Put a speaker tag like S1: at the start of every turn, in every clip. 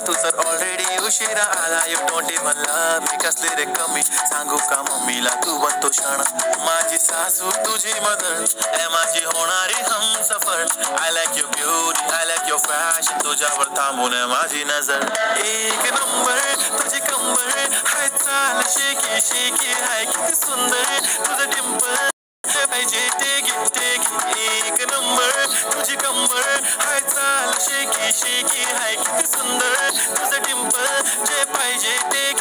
S1: तू तर ऑलरेडी उशिरा आला. You don't even love me. कसली रे कमी सांगू का मम्मीला तू बनतो शाणा. माझी सासू तुझी मदर ए माझी होणारी Humsafar. I like your beauty I like your fashion. तुझ्यावर थांबून माझी नजर. एक नंबर तुझी कंबर हाय चाल शेकी शेकी हाय किती सुंदर तुझं डिंपल पाहिजे टेक एक नंबर तुझी कंबर हाय चाल शेकी शेकी हाय किती सुंदर तुझं डिंपल जे पाहिजे take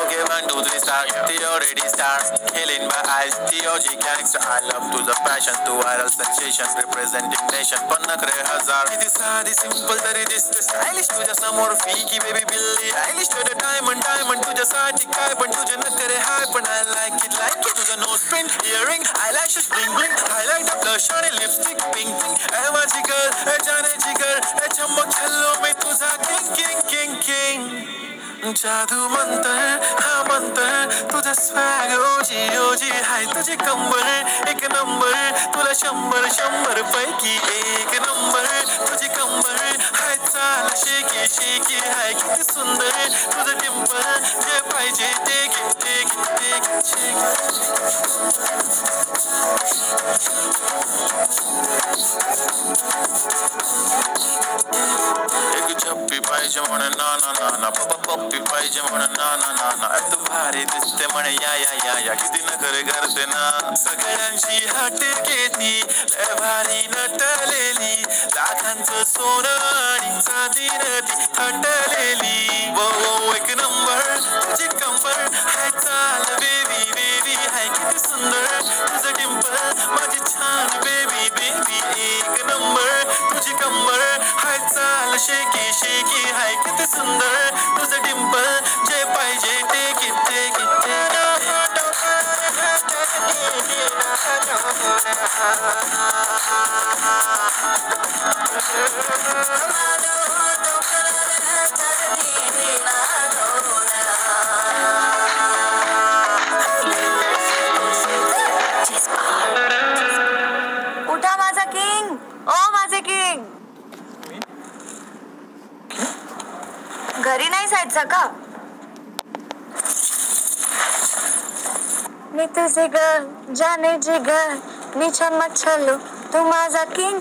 S1: Okay, 1, 2, 3, start. The already start. Killing my eyes. TOG gangster. I love to the passion. To viral sensation. Representing nation. पन्नाकरे हजार. किती साधी simple तरी दिसते stylish. तुझ्या समोर फीकी baby बिल्ली. Stylish to the diamond तुझ्यासाठी काय पण तुझे नखरे हाय पण I like it. तुझं nose print, earring, eyelashes bling bling. Highlight blush आणि lipstick pink. ए माझी girl, ए जाने जिगर, ए चमक छल्लो में तुझा king. जादू मंतर हा मंतर तुझा स्वॅग ओजी हाय तुझी कंबर एक नंबर तुला 100 पैकी एक नंबर तुझी कंबर हाय चाल शेकी हाय किती सुंदर तुझं डिंपल जे पाहिजे टेक एक चप्पी पाहिजे म्हणे ना पप्पी पाहिजे म्हणे ना तू भारी दिसते म्हणे या किती नखरे करते ना. सगळ्यांशी हट घेती लय भारी नटलेली. लाखांचं सोनं आणि चांदी नदी थंडलेली. वो एक नंबर तुझी कंबर हाय चाल बेबी हाय किती सुंदर तुझं डिंपल माझी छान बेबी एक नंबर तुझी कंबर हाय चाल शेकी हाय किती सुंदर तुझं डिंपल जे पाहिजे टेक
S2: उठा माझा किंग. ओ माझे किंग घरी नाही जायचं का? मी तुझे ग जाने जिगर मी छल्लो तू माझा किंग